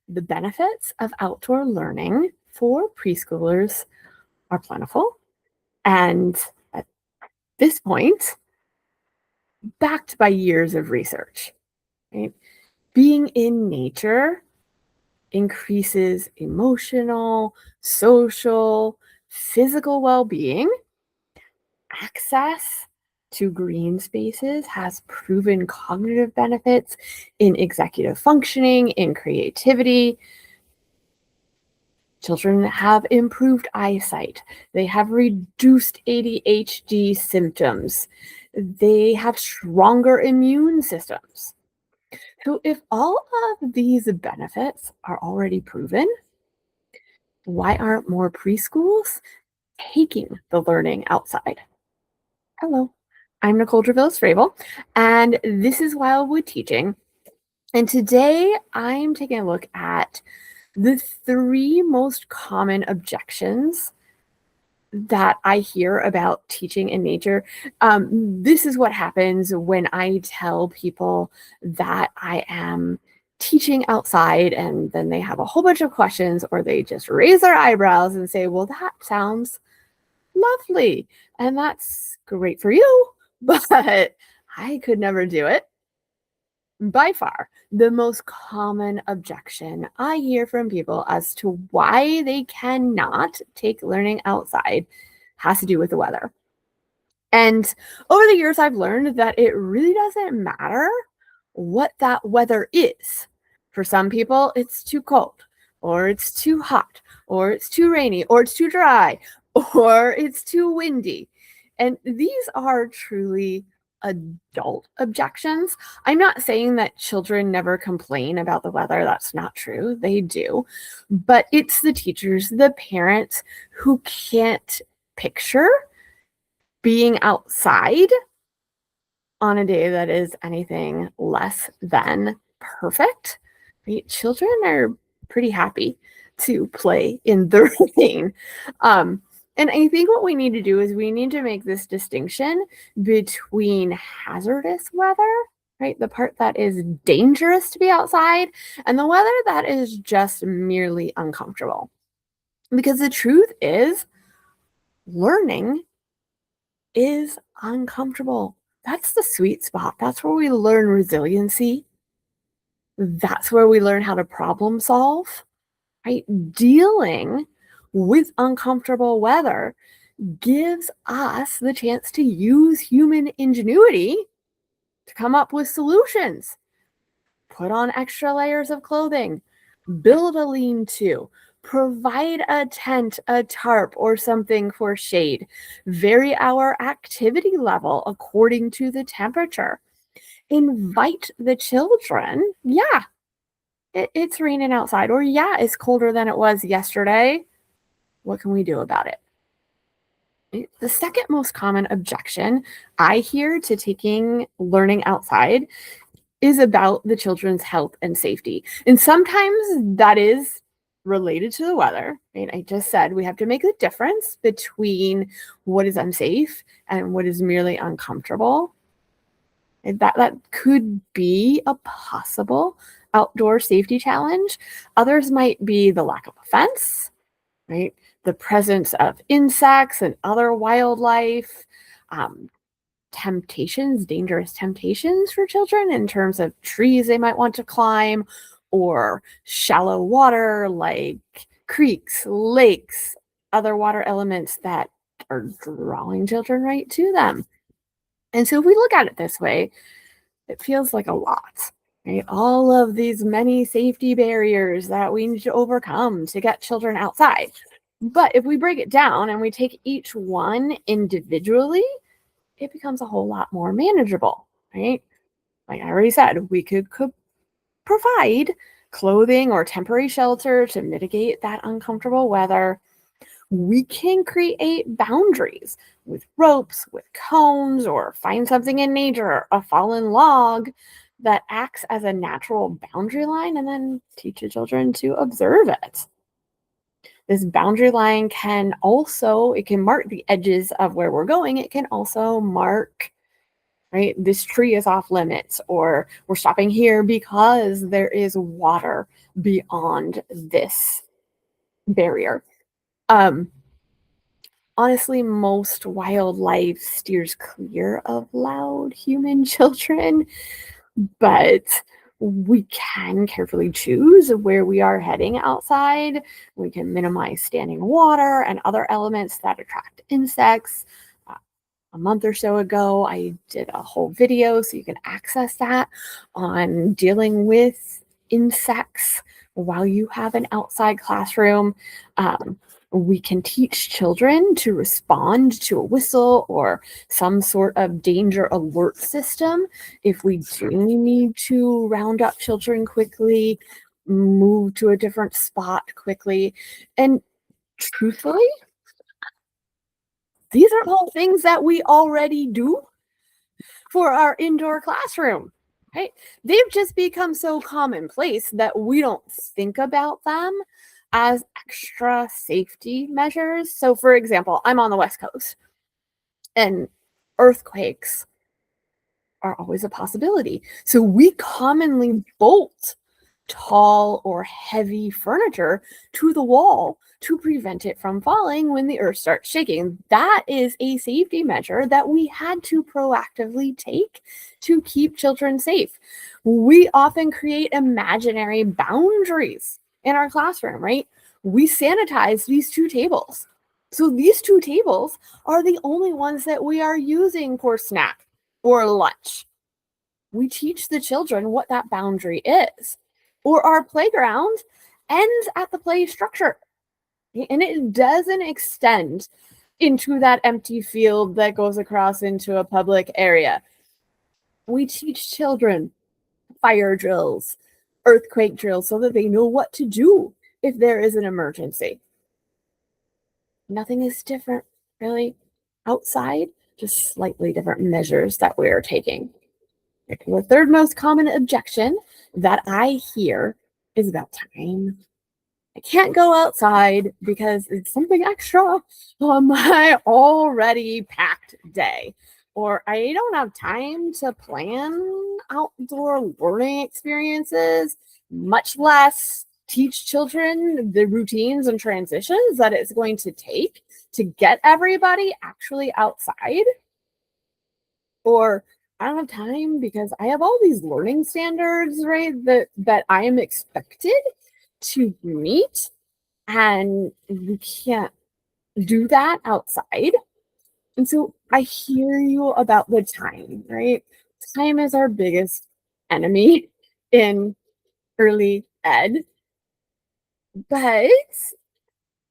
The benefits of outdoor learning for preschoolers are plentiful and at this point, backed by years of research. Right? Being in nature increases emotional, social, physical well-being. Access to green spaces has proven cognitive benefits in executive functioning, in creativity. Children have improved eyesight. They have reduced ADHD symptoms. They have stronger immune systems. So if all of these benefits are already proven, why aren't more preschools taking the learning outside? Hello, I'm Nicole Dravillas-Fravel, and this is Wildwood Teaching. And today I'm taking a look at the 3 most common objections that I hear about teaching in nature. This is what happens when I tell people that I am teaching outside, and then they have a whole bunch of questions, or they just raise their eyebrows and say, well, that sounds lovely. And that's great for you, but I could never do it. By far, the most common objection I hear from people as to why they cannot take learning outside has to do with the weather. And over the years, I've learned that it really doesn't matter what that weather is. For some people, it's too cold, or it's too hot, or it's too rainy, or it's too dry, or it's too windy. And these are truly adult objections. I'm not saying that children never complain about the weather. That's not true. They do. But it's the teachers, the parents who can't picture being outside on a day that is anything less than perfect. Right? Children are pretty happy to play in the rain. And I think what we need to do is we need to make this distinction between hazardous weather, right? The part that is dangerous to be outside, and the weather that is just merely uncomfortable. Because the truth is, learning is uncomfortable. That's the sweet spot. That's where we learn resiliency. That's where we learn how to problem solve, right? Dealing with uncomfortable weather gives us the chance to use human ingenuity to come up with solutions. Put on extra layers of clothing, build a lean-to, provide a tent, a tarp, or something for shade. Vary our activity level according to the temperature. Invite the children. Yeah, it's raining outside, or yeah, it's colder than it was yesterday. What can we do about it? The second most common objection I hear to taking learning outside is about the children's health and safety. And sometimes that is related to the weather. Right? I just said we have to make a difference between what is unsafe and what is merely uncomfortable. And that could be a possible outdoor safety challenge. Others might be the lack of a fence, right? The presence of insects and other wildlife, dangerous temptations for children in terms of trees they might want to climb, or shallow water like creeks, lakes, other water elements that are drawing children right to them. And so if we look at it this way, it feels like a lot, right? All of these many safety barriers that we need to overcome to get children outside. But if we break it down and we take each one individually, it becomes a whole lot more manageable, right? Like I already said, we could provide clothing or temporary shelter to mitigate that uncomfortable weather. We can create boundaries with ropes, with cones, or find something in nature, a fallen log that acts as a natural boundary line, and then teach the children to observe it. This boundary line it can mark the edges of where we're going. It can also mark right? This tree is off limits, or we're stopping here because there is water beyond this barrier. Um, Honestly, most wildlife steers clear of loud human children, but we can carefully choose where we are heading outside. We can minimize standing water and other elements that attract insects. Uh, a month or so ago, I did a whole video, so you can access that, on dealing with insects while you have an outside classroom. Um, we can teach children to respond to a whistle or some sort of danger alert system if we do need to round up children quickly, move to a different spot quickly. And truthfully, these are all things that we already do for our indoor classroom, right? They've just become so commonplace that we don't think about them as extra safety measures. So, for example, I'm on the West Coast, and earthquakes are always a possibility. So we commonly bolt tall or heavy furniture to the wall to prevent it from falling when the earth starts shaking. That is a safety measure that we had to proactively take to keep children safe. We often create imaginary boundaries in our classroom, right? We sanitize these two tables. So these two tables are the only ones that we are using for snack or lunch. We teach the children what that boundary is. Or our playground ends at the play structure, and it doesn't extend into that empty field that goes across into a public area. We teach children fire drills, earthquake drills, so that they know what to do if there is an emergency. Nothing is different, really, outside, just slightly different measures that we are taking. The third most common objection that I hear is about time. I can't go outside because it's something extra on my already packed day. Or I don't have time to plan outdoor learning experiences, much less teach children the routines and transitions that it's going to take to get everybody actually outside. Or I don't have time because I have all these learning standards, right? That I am expected to meet, and we can't do that outside. And so I hear you about the time, right? Time is our biggest enemy in early ed, but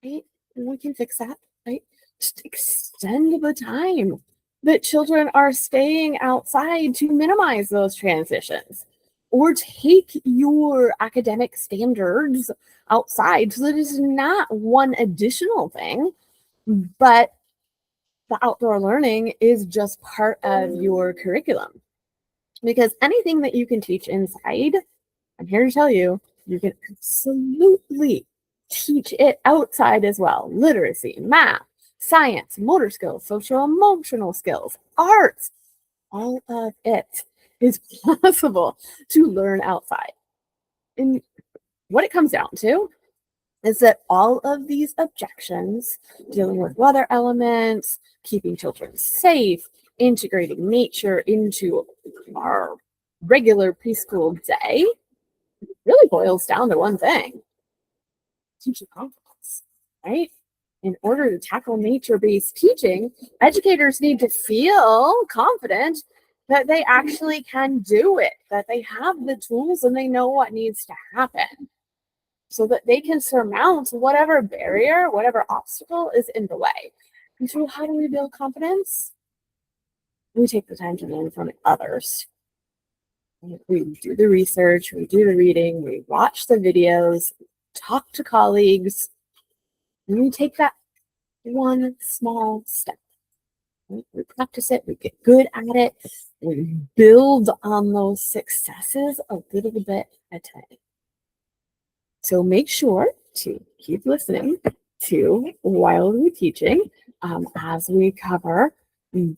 right, we can fix that, right? Just extend the time that children are staying outside to minimize those transitions. Or take your academic standards outside so that it's not one additional thing, but the outdoor learning is just part of your curriculum. Because anything that you can teach inside, I'm here to tell you, you can absolutely teach it outside as well. Literacy, math, science, motor skills, social emotional skills, arts, all of it is possible to learn outside. And what it comes down to is that all of these objections, dealing with weather elements, keeping children safe, integrating nature into our regular preschool day, really boils down to one thing: teacher confidence, right? In order to tackle nature-based teaching, educators need to feel confident that they actually can do it, that they have the tools and they know what needs to happen, so that they can surmount whatever barrier, whatever obstacle is in the way. And so how do we build confidence? We take the time to learn from others. We do the research, we do the reading, we watch the videos, talk to colleagues, and we take that one small step. We practice it, we get good at it, we build on those successes a little bit at a time. So make sure to keep listening to Wildly Teaching as we cover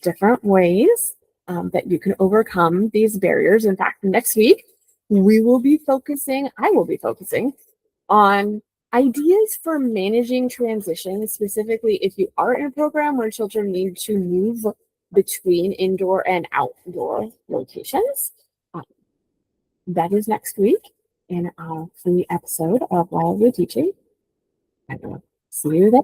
different ways that you can overcome these barriers. In fact, next week, I will be focusing on ideas for managing transitions, specifically if you are in a program where children need to move between indoor and outdoor locations. Uh, that is next week in our free episode of Wildly Teaching. I will see you then.